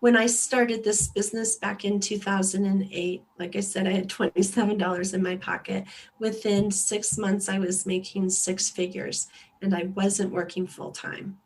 when I started this business back in 2008, like I said, I had $27 in my pocket. Within 6 months, I was making six figures and I wasn't working full time.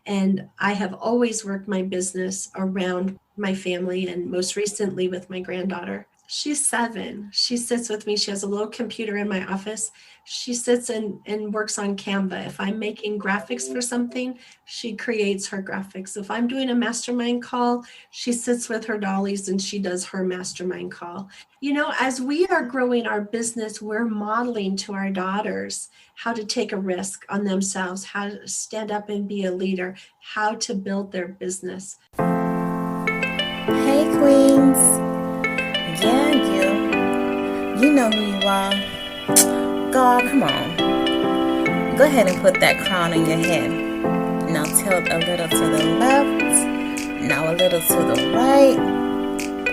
And I have always worked my business around my family and most recently with my granddaughter. She's 7. She sits with me. She has a little computer in my office. She sits and works on Canva. If I'm making graphics for something, she creates her graphics. If I'm doing a mastermind call, she sits with her dollies and she does her mastermind call. You know, as we are growing our business, we're modeling to our daughters how to take a risk on themselves, how to stand up and be a leader, how to build their business. Hey Queens, yeah, you know who you are. God, come on, go ahead and put that crown on your head. Now tilt a little to the left, now a little to the right.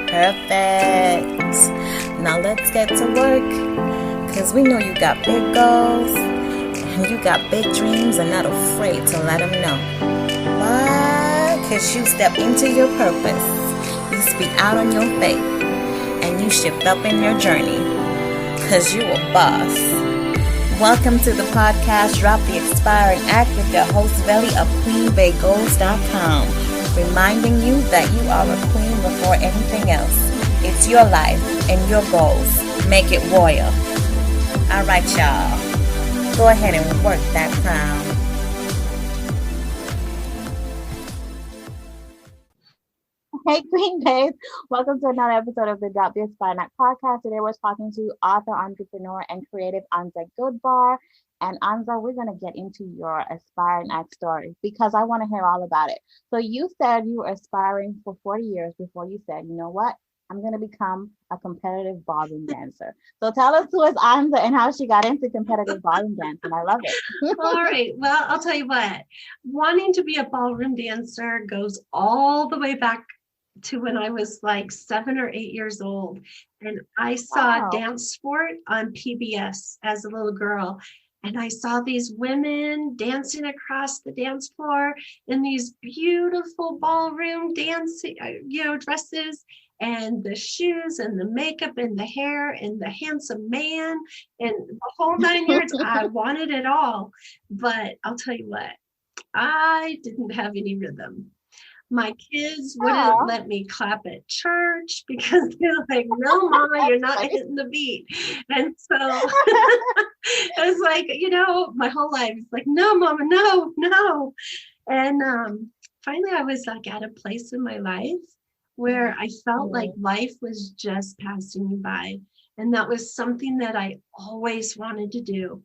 Perfect. Now let's get to work, cause we know you got big goals and you got big dreams and not afraid to let them know. Why? Cause you step into your purpose. You speak out on your faith and you shift up in your journey, cause you a boss. Welcome to the podcast Drop the Expiring Act with your host Belly of QueenBayGoals.com, reminding you that you are a queen before anything else. It's your life and your goals. Make it royal. Alright y'all, go ahead and work that crown. Hey Queen Babes, welcome to another episode of the Drop the Expiring Act podcast. Today we're talking to author, entrepreneur, and creative Anza Goodbar. And Anza, we're going to get into your aspiring act story because I want to hear all about it. So you said you were aspiring for 40 years before you said, you know what, I'm going to become a competitive ballroom dancer. So tell us who is Anza and how she got into competitive ballroom dancing. I love it. All right. Well, I'll tell you what, wanting to be a ballroom dancer goes all the way back to when I was like 7 or 8 years old. And I saw dance sport on PBS as a little girl. And I saw these women dancing across the dance floor in these beautiful ballroom dancing, dresses and the shoes and the makeup and the hair and the handsome man and the whole 9 yards. I wanted it all. But I'll tell you what, I didn't have any rhythm. My kids wouldn't let me clap at church because they're like, no, Mama, you're not hitting the beat. And so it was like, my whole life, it's like, no, Mama, no. And finally, I was like at a place in my life where I felt like life was just passing me by. And that was something that I always wanted to do.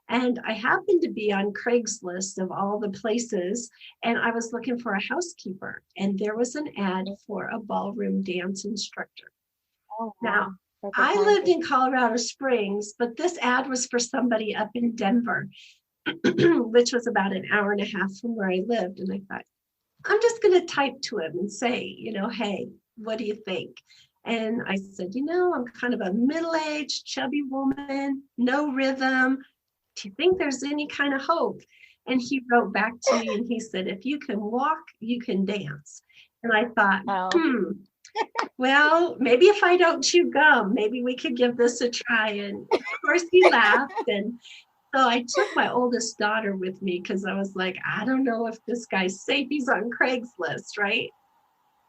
And I happened to be on Craigslist of all the places, and I was looking for a housekeeper, and there was an ad for a ballroom dance instructor. Now, I lived in Colorado Springs, but this ad was for somebody up in Denver, which was about an hour and a half from where I lived. And I thought, I'm just going to type to him and say, hey, what do you think? And I said, I'm kind of a middle-aged, chubby woman, no rhythm. Do you think there's any kind of hope? And he wrote back to me and he said, if you can walk, you can dance. And I thought, well, maybe if I don't chew gum, maybe we could give this a try. And of course he laughed. And so I took my oldest daughter with me because I was like, I don't know if this guy's safe. He's on Craigslist, right?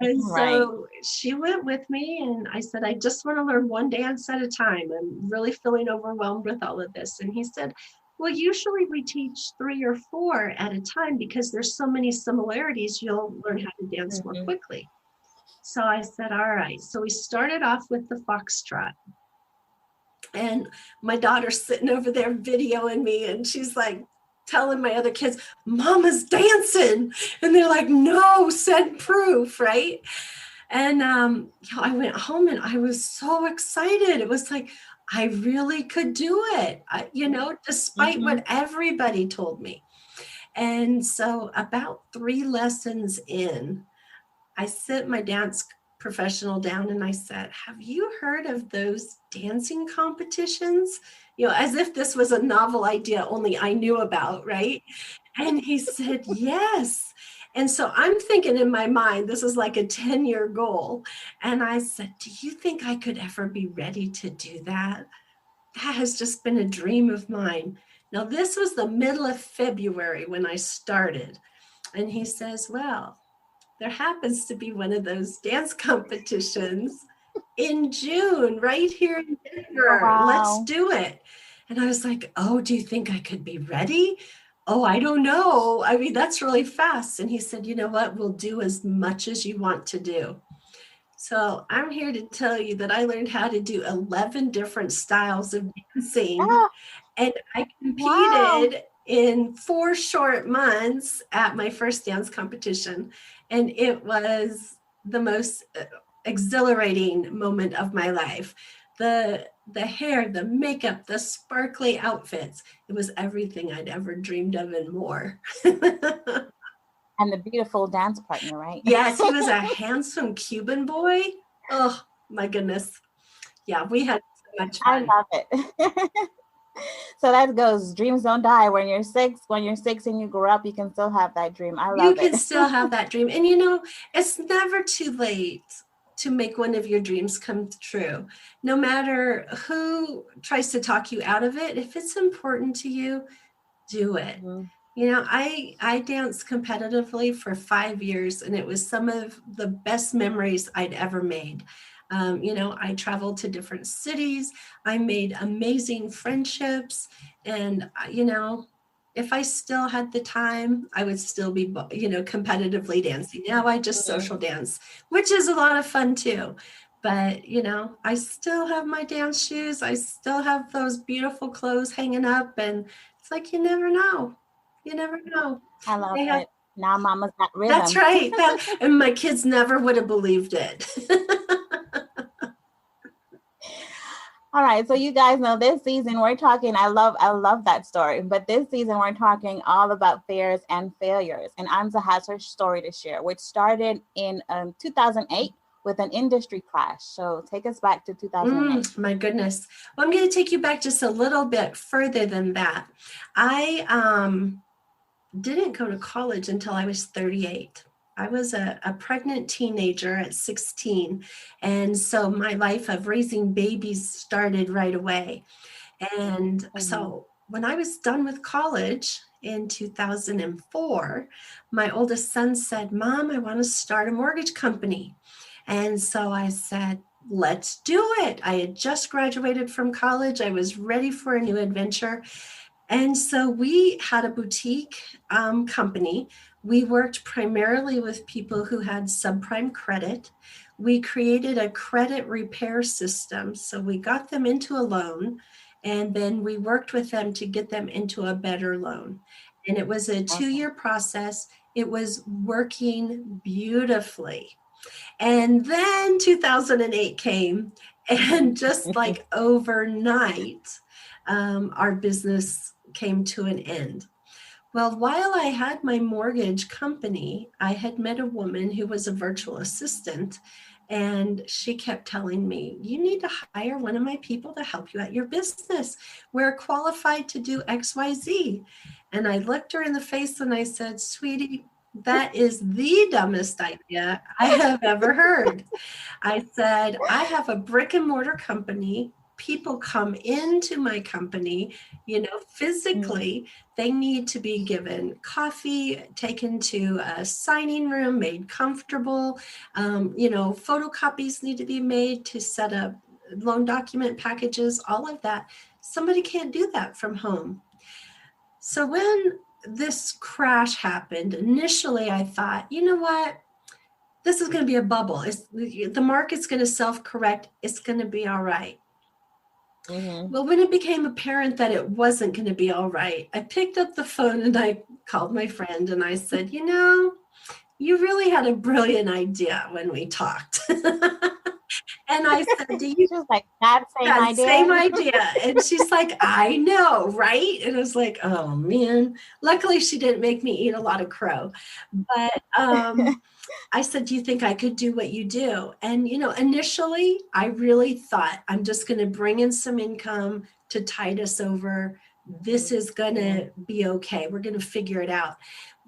And so she went with me and I said, I just want to learn one dance at a time. I'm really feeling overwhelmed with all of this. And he said, well, usually we teach 3 or 4 at a time because there's so many similarities, you'll learn how to dance more quickly. So I said, all right. So we started off with the foxtrot. And my daughter's sitting over there videoing me and she's like, telling my other kids, Mama's dancing. And they're like, no, send proof, right? And I went home and I was so excited. It was like, I really could do it, despite what everybody told me. And so about 3 lessons in, I sit my dance professional down and I said, have you heard of those dancing competitions? As if this was a novel idea only I knew about, right? And he said, yes. And so I'm thinking in my mind, this is like a 10-year goal. And I said, do you think I could ever be ready to do that? That has just been a dream of mine. Now, this was the middle of February when I started. And he says, well, there happens to be one of those dance competitions in June right here in Oh, Denver. Let's wow. do it. And I was like, oh, do you think I could be ready? Oh, I don't know. I mean, that's really fast. And he said, you know what? We'll do as much as you want to do. So I'm here to tell you that I learned how to do 11 different styles of dancing, Ah, and I wow. competed in 4 short months at my first dance competition. And it was the most exhilarating moment of my life. The hair, the makeup, the sparkly outfits, it was everything I'd ever dreamed of and more. And the beautiful dance partner, right? Yes, he was a handsome Cuban boy. Oh my goodness. Yeah, we had so much I fun. love it. So that goes, dreams don't die. When you're six, and you grow up, you can still have that dream. I You love can it. still have that dream. And you know, it's never too late to make one of your dreams come true. No matter who tries to talk you out of it, if it's important to you, do it. Mhm. You know, I danced competitively for 5 years, and it was some of the best memories I'd ever made. You know, I traveled to different cities. I made amazing friendships, and you know, if I still had the time, I would still be, you know, competitively dancing. Now I just Mhm. social dance, which is a lot of fun too. But you know, I still have my dance shoes. I still have those beautiful clothes hanging up, and it's like you never know. You never know. I love They have, it. Now mama's got that's rhythm. right. That, and my kids never would have believed it. All right, so you guys know this season we're talking. I love that story. But this season we're talking all about fears and failures. And Anza has her story to share, which started in 2008 with an industry crash. So take us back to 2008. My goodness. Well, I'm going to take you back just a little bit further than that. I didn't go to college until I was 38. I was a pregnant teenager at 16. And so my life of raising babies started right away. And Mhm. so when I was done with college in 2004, my oldest son said, Mom, I want to start a mortgage company. And so I said, let's do it. I had just graduated from college. I was ready for a new adventure. And so we had a boutique company. We worked primarily with people who had subprime credit. We created a credit repair system. So we got them into a loan, and then we worked with them to get them into a better loan. And it was a Okay. 2 year process. It was working beautifully. And then 2008 came, and just like overnight, our business came to an end. Well, while I had my mortgage company, I had met a woman who was a virtual assistant, and she kept telling me, you need to hire one of my people to help you at your business. We're qualified to do XYZ. And I looked her in the face and I said, sweetie, that is the dumbest idea I have ever heard. I said, I have a brick and mortar company. People come into my company, you know, Mhm. physically. They need to be given coffee, taken to a signing room, made comfortable. You know, photocopies need to be made to set up loan document packages, all of that. Somebody can't do that from home. So when this crash happened, initially I thought, you know what? This is going to be a bubble. The market's going to self-correct. It's going to be all right. Mhm. Well, when it became apparent that it wasn't going to be all right, I picked up the phone and I called my friend and I said, you know, you really had a brilliant idea when we talked. And I said, do you She was like, that same that idea. same idea? And she's like, I know, right? And I was like, oh man. Luckily, she didn't make me eat a lot of crow. But I said, do you think I could do what you do? And, you know, initially I really thought I'm just going to bring in some income to tide us over. This is going Mhm. to be okay. We're going to figure it out.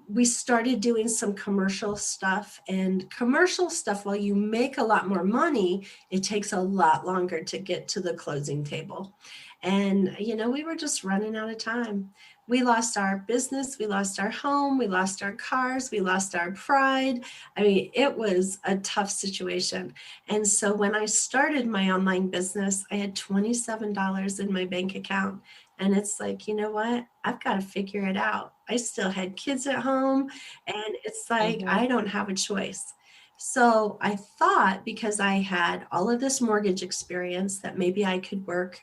we started doing some commercial stuff, and commercial stuff, while you make a lot more money, it takes a lot longer to get to the closing table. And, we were just running out of time. We lost our business, we lost our home, we lost our cars, we lost our pride. I mean, it was a tough situation. And so when I started my online business, I had $27 in my bank account. And it's like, you know what? I've got to figure it out. I still had kids at home, and it's like, Mm-hmm. I don't have a choice. So I thought, because I had all of this mortgage experience, that maybe I could work,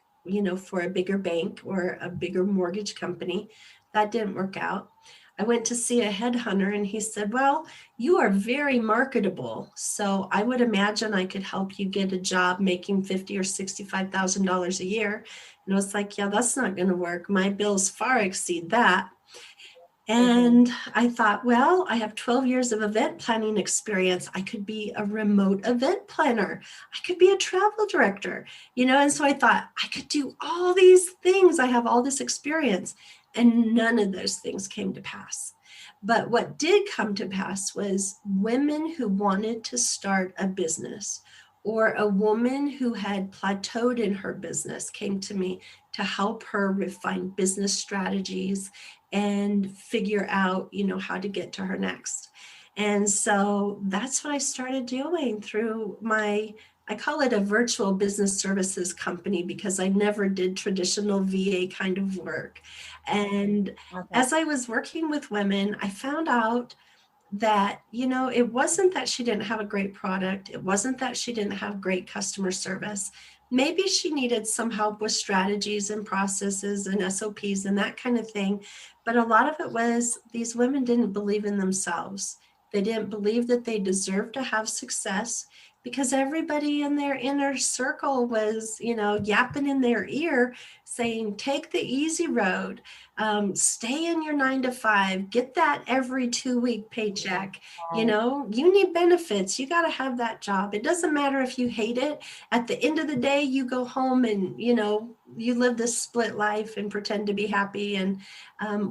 for a bigger bank or a bigger mortgage company. That didn't work out. I went to see a headhunter, and he said, well, you are very marketable. So I would imagine I could help you get a job making $50,000 or $65,000 a year. And I was like, yeah, that's not going to work. My bills far exceed that. Mm-hmm. And I thought, well, I have 12 years of event planning experience. I could be a remote event planner. I could be a travel director, and so I thought I could do all these things. I have all this experience, and none of those things came to pass. But what did come to pass was women who wanted to start a business, or a woman who had plateaued in her business came to me to help her refine business strategies and figure out, how to get to her next. And so that's what I started doing through I call it a virtual business services company, because I never did traditional VA kind of work. And Okay. as I was working with women, I found out that, it wasn't that she didn't have a great product. It wasn't that she didn't have great customer service. Maybe she needed some help with strategies and processes and SOPs and that kind of thing. But a lot of it was these women didn't believe in themselves. They didn't believe that they deserved to have success, because everybody in their inner circle was, yapping in their ear saying, take the easy road, stay in your 9 to 5, get that every 2 week paycheck. Right. You need benefits. You got to have that job. It doesn't matter if you hate it. At the end of the day, you go home and, you live this split life and pretend to be happy. And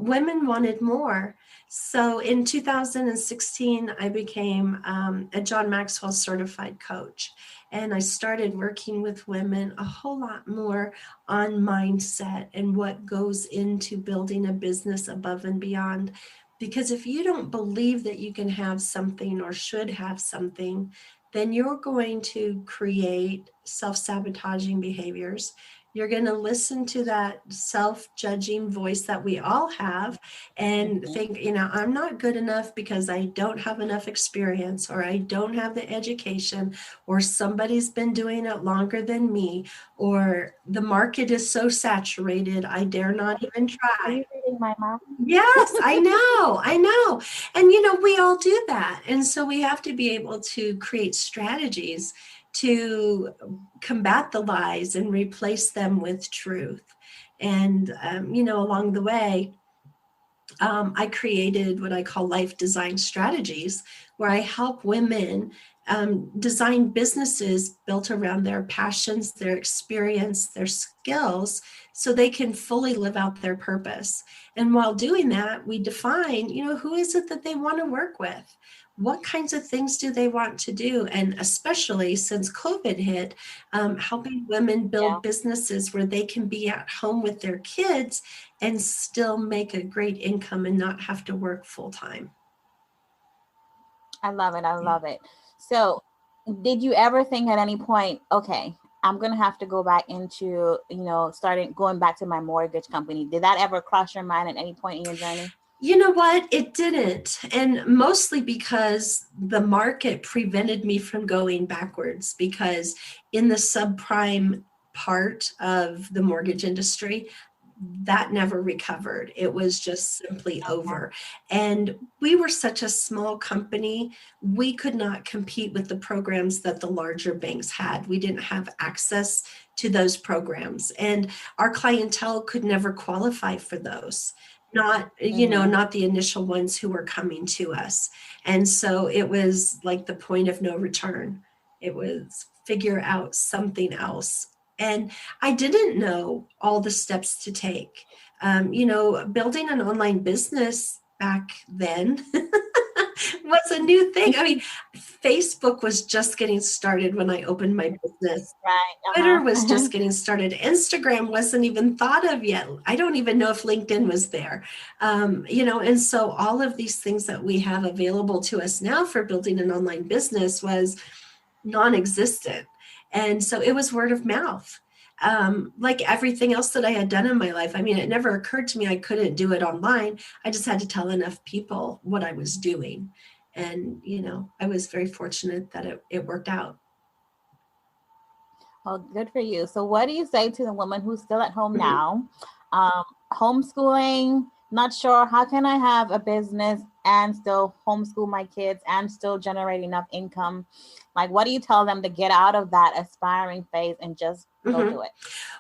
women wanted more. So in 2016, I became a John Maxwell certified coach. And I started working with women a whole lot more on mindset and what goes into building a business above and beyond. Because if you don't believe that you can have something or should have something, then you're going to create self-sabotaging behaviors. You're going to listen to that self-judging voice that we all have and Mm-hmm. think, I'm not good enough because I don't have enough experience, or I don't have the education, or somebody's been doing it longer than me, or the market is so saturated, I dare not even Are try. you reading my mouth? Yes, I know, I know. And we all do that. And so we have to be able to create strategies to combat the lies and replace them with truth. And, along the way, I created what I call life design strategies, where I help women design businesses built around their passions, their experience, their skills, so they can fully live out their purpose. And while doing that, we define, who is it that they want to work with? What kinds of things do they want to do? And especially since COVID hit, helping women Yeah. build businesses where they can be at home with their kids and still make a great income and not have to work full time. I love it. I Yeah. love it. So, did you ever think at any point, okay, I'm gonna have to go back into, starting going back to my mortgage company? Did that ever cross your mind at any point in your journey? You know what? It didn't. And mostly because the market prevented me from going backwards, because in the subprime part of the mortgage industry, that never recovered. It was just simply Okay. over. And we were such a small company, we could not compete with the programs that the larger banks had. We didn't have access to those programs, and our clientele could never qualify for those. Mm-hmm. Not the initial ones who were coming to us. And so it was like the point of no return. It was figure out something else. And I didn't know all the steps to take. Building an online business, back then was a new thing. I mean, Facebook was just getting started when I opened my business. Right. Twitter was Uh-huh. just getting started. Instagram wasn't even thought of yet. I don't even know if LinkedIn was there. And so all of these things that we have available to us now for building an online business was non-existent. And so it was word of mouth. Like everything else that I had done in my life. I mean, it never occurred to me I couldn't do it online. I just had to tell enough people what I was doing. And, I was very fortunate that it worked out. Well, good for you. So, what do you say to the woman who's still at home Mhm. now, homeschooling? Not sure. How can I have a business and still homeschool my kids and still generate enough income? Like, what do you tell them to get out of that aspiring phase and just go Mhm. do it?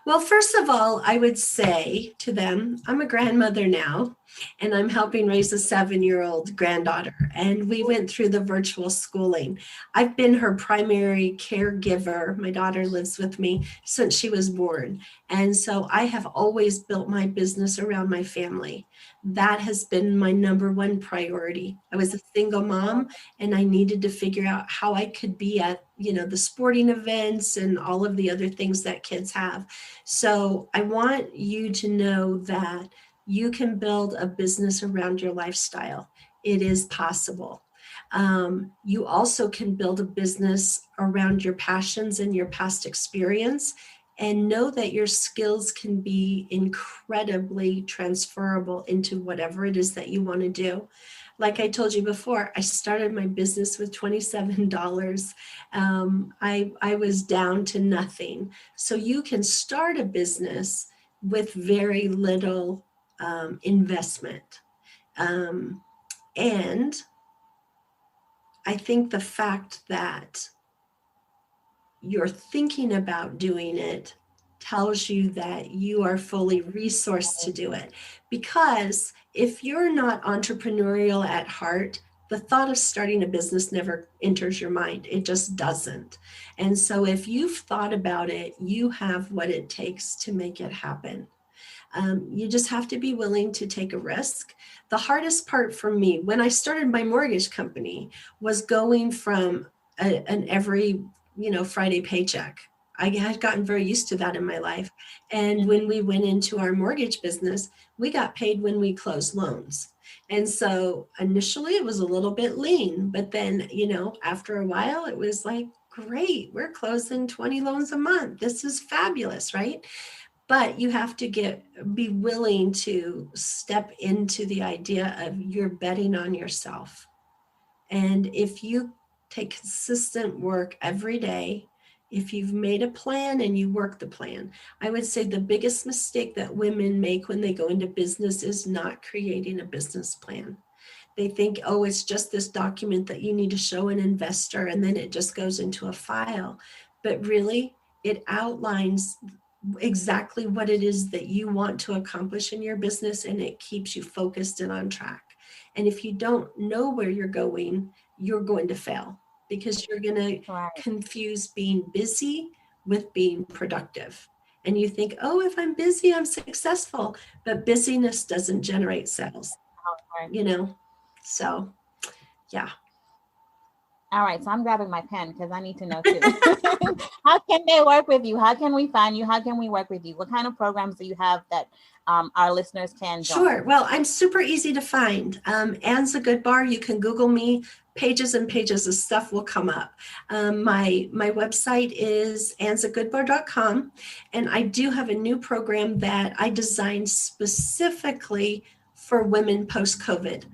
Well, first of all, I would say to them, I'm a grandmother now, and I'm helping raise a 7-year-old granddaughter. And we went through the virtual schooling. I've been her primary caregiver. My daughter lives with me since she was born. And so I have always built my business around my family. That has been my number one priority. I was a single mom and I needed to figure out how I could be at, the sporting events and all of the other things that kids have. So I want you to know that you can build a business around your lifestyle. It is possible. You also can build a business around your passions and your past experience, and know that your skills can be incredibly transferable into whatever it is that you want to do. Like I told you before, I started my business with $27. I was down to nothing. So you can start a business with very little investment. Um, and I think the fact that you're thinking about doing it tells you that you are fully resourced to do it. Because if you're not entrepreneurial at heart, the thought of starting a business never enters your mind. It just doesn't. And so if you've thought about it, you have what it takes to make it happen. You just have to be willing to take a risk. The hardest part for me when I started my mortgage company was going from an every Friday paycheck. I had gotten very used to that in my life. And when we went into our mortgage business, we got paid when we closed loans. And so initially it was a little bit lean, but then, after a while it was like, great, we're closing 20 loans a month. This is fabulous, right? But you have to be willing to step into the idea of you're betting on yourself. And if you take consistent work every day, if you've made a plan and you work the plan, I would say the biggest mistake that women make when they go into business is not creating a business plan. They think, oh, it's just this document that you need to show an investor and then it just goes into a file. But really, it outlines exactly what it is that you want to accomplish in your business, and it keeps you focused and on track. And if you don't know where you're going to fail, because you're going to Right. confuse being busy with being productive. And you think, oh, if I'm busy, I'm successful. But busyness doesn't generate sales, Right. you know? So, yeah. All right, so I'm grabbing my pen because I need to know too. How can they work with you? How can we find you? How can we work with you? What kind of programs do you have that our listeners can join? Sure. Well, I'm super easy to find. Anza Goodbar, you can Google me. Pages and pages of stuff will come up. My website is anzagoodbar.com, and I do have a new program that I designed specifically for women post-COVID,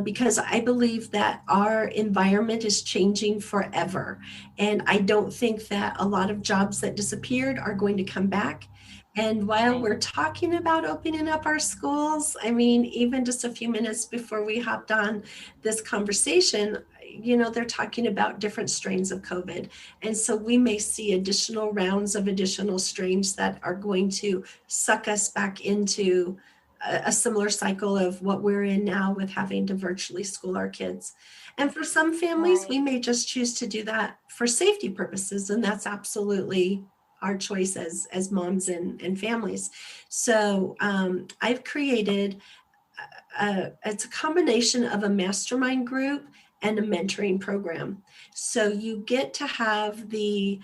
because I believe that our environment is changing forever, and I don't think that a lot of jobs that disappeared are going to come back. And while we're talking about opening up our schools, I mean, even just a few minutes before we hopped on this conversation, they're talking about different strains of COVID. And so we may see additional rounds of additional strains that are going to suck us back into a similar cycle of what we're in now with having to virtually school our kids. And for some families, we may just choose to do that for safety purposes. And that's absolutely our choice as moms and families. So I've created it's a combination of a mastermind group and a mentoring program. So you get to have the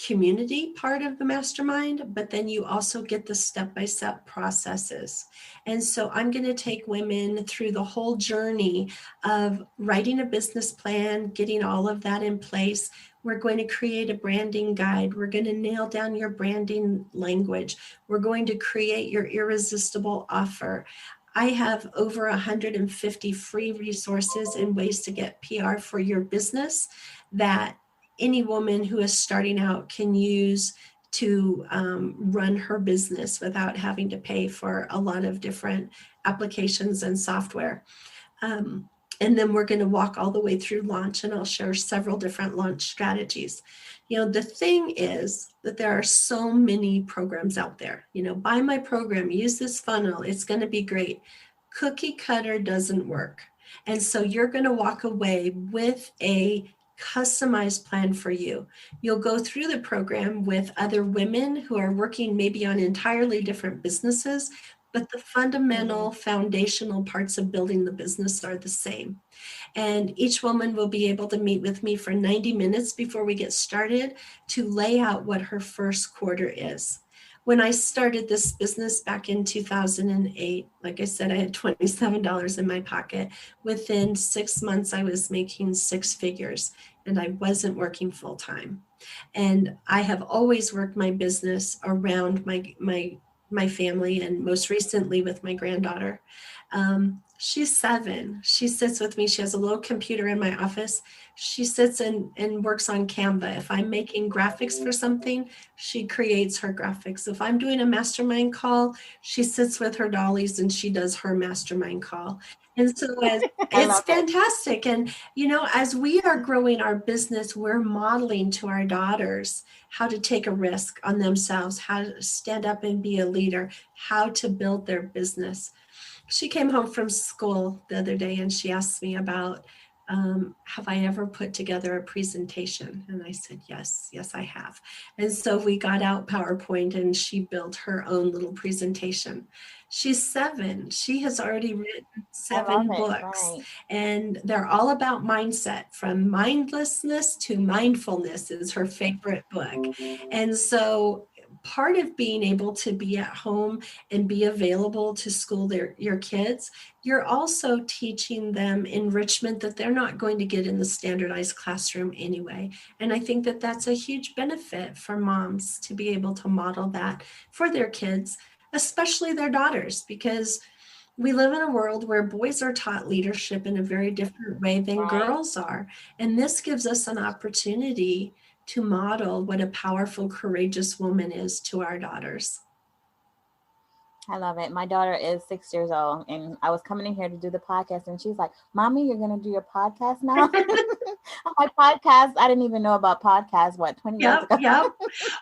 community part of the mastermind, but then you also get the step-by-step processes. And so I'm going to take women through the whole journey of writing a business plan, getting all of that in place. We're going to create a branding guide. We're going to nail down your branding language. We're going to create your irresistible offer. I have over 150 free resources and ways to get PR for your business that any woman who is starting out can use to run her business without having to pay for a lot of different applications and software. And then we're going to walk all the way through launch, and I'll share several different launch strategies. The thing is that there are so many programs out there. Buy my program, use this funnel, it's going to be great. Cookie cutter doesn't work. And so you're going to walk away with a customized plan for you. You'll go through the program with other women who are working maybe on entirely different businesses, but the fundamental foundational parts of building the business are the same. And each woman will be able to meet with me for 90 minutes before we get started to lay out what her first quarter is. When I started this business back in 2008, like I said, I had $27 in my pocket. Within 6 months, I was making six figures, and I wasn't working full time. And I have always worked my business around my family, and most recently with my granddaughter. She's 7. She sits with me. She has a little computer in my office. She sits and works on Canva. If I'm making graphics for something, she creates her graphics. If I'm doing a mastermind call, she sits with her dollies and she does her mastermind call. And so it's fantastic. And, as we are growing our business, we're modeling to our daughters how to take a risk on themselves, how to stand up and be a leader, how to build their business. She came home from school the other day and she asked me about, have I ever put together a presentation? And I said, yes, I have. And so we got out PowerPoint and she built her own little presentation. She's 7. She has already written 7 books, right. And they're all about mindset. From mindlessness to mindfulness is her favorite book. And so part of being able to be at home and be available to school your kids, you're also teaching them enrichment that they're not going to get in the standardized classroom anyway. And I think that that's a huge benefit for moms to be able to model that for their kids, especially their daughters, because we live in a world where boys are taught leadership in a very different way than girls are. And this gives us an opportunity to model what a powerful, courageous woman is to our daughters. I love it. My daughter is 6 years old, and I was coming in here to do the podcast, and she's like, "Mommy, you're going to do your podcast now?" I'm like, podcast? I didn't even know about podcasts, 20 years ago? Yep.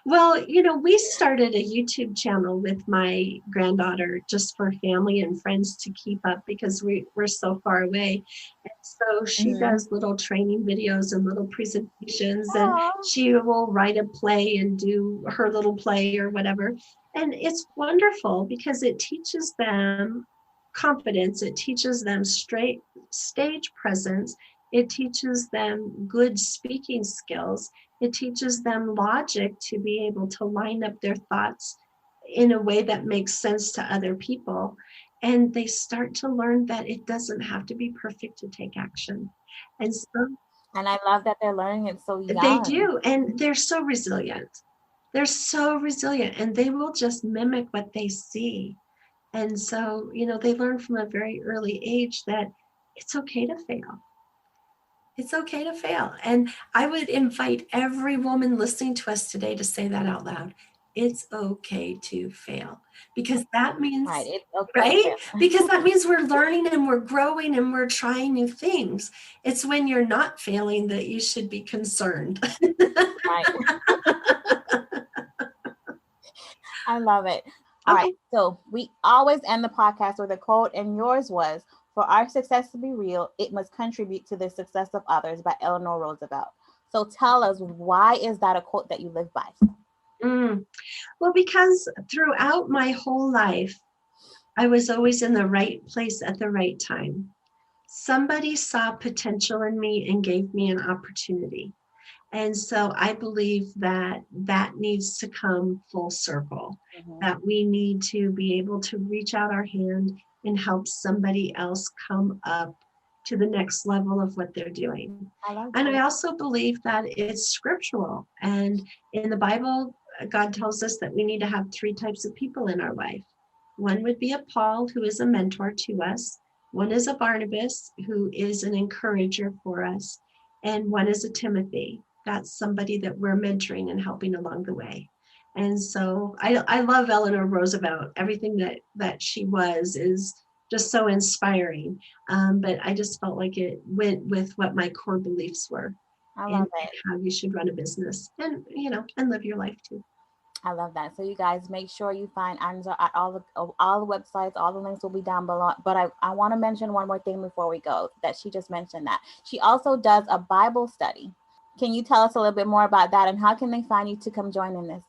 Well, we started a YouTube channel with my granddaughter just for family and friends to keep up because we're so far away. And so she does little training videos and little presentations, and she will write a play and do her little play or whatever. And it's wonderful because it teaches them confidence. It teaches them stage presence. It teaches them good speaking skills. It teaches them logic to be able to line up their thoughts in a way that makes sense to other people. And they start to learn that it doesn't have to be perfect to take action. And I love that they're learning it so young. They do. And they're so resilient. They're so resilient, and they will just mimic what they see. And so, they learn from a very early age that it's okay to fail. It's okay to fail. And I would invite every woman listening to us today to say that out loud. It's okay to fail, because that means, right? Because that means we're learning and we're growing and we're trying new things. It's when you're not failing that you should be concerned. Right. I love it. All right. So we always end the podcast with a quote, and yours was, "For our success to be real, it must contribute to the success of others," by Eleanor Roosevelt. So tell us, why is that a quote that you live by? Well, because throughout my whole life, I was always in the right place at the right time. Somebody saw potential in me and gave me an opportunity. And so I believe that that needs to come full circle, that we need to be able to reach out our hand and help somebody else come up to the next level of what they're doing. And I also believe that it's scriptural. And in the Bible, God tells us that we need to have three types of people in our life. One would be a Paul, who is a mentor to us. One is a Barnabas, who is an encourager for us. And one is a Timothy. That's somebody that we're mentoring and helping along the way. And so I love Eleanor Roosevelt. Everything that she was is just so inspiring. But I just felt like it went with what my core beliefs were. I love it. How you should run a business and, and live your life too. I love that. So you guys make sure you find Anza at all the websites. All the links will be down below. But I want to mention one more thing before we go, that she just mentioned that she also does a Bible study. Can you tell us a little bit more about that, and how can they find you to come join in this?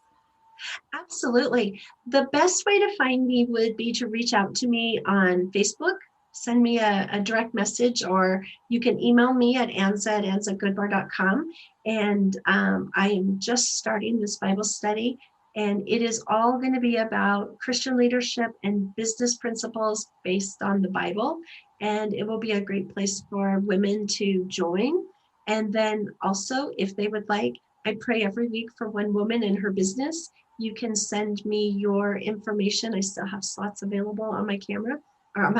Absolutely. The best way to find me would be to reach out to me on Facebook, send me a direct message, or you can email me at anza@anzagoodbar.com. And I am just starting this Bible study, and it is all going to be about Christian leadership and business principles based on the Bible. And it will be a great place for women to join. And then also, if they would like, I pray every week for one woman in her business. You can send me your information. I still have slots available on my calendar. And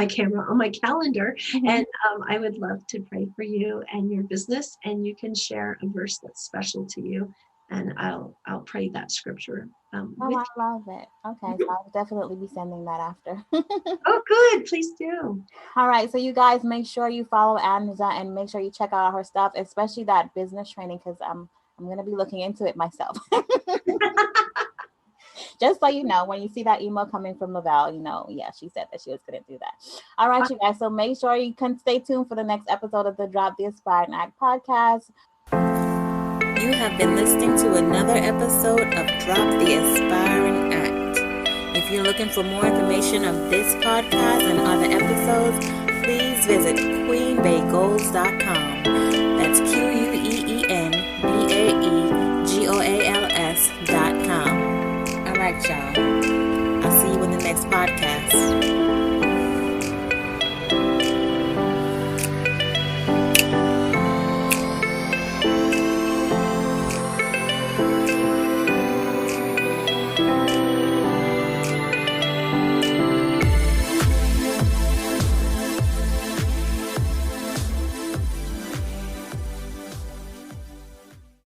I would love to pray for you and your business. And you can share a verse that's special to you, and I'll pray that scripture. I love it. Okay, so I'll definitely be sending that after. Oh, good. Please do. All right, so you guys make sure you follow Anza and make sure you check out her stuff, especially that business training, because I'm going to be looking into it myself. Just so you know, when you see that email coming from Lavelle, yeah, she said that she was going to do that. All right, you guys. So make sure you can stay tuned for the next episode of the Drop the Aspiring Act podcast. You have been listening to another episode of Drop the Aspiring Act. If you're looking for more information of this podcast and other episodes, please visit queenbaygoals.com. That's QU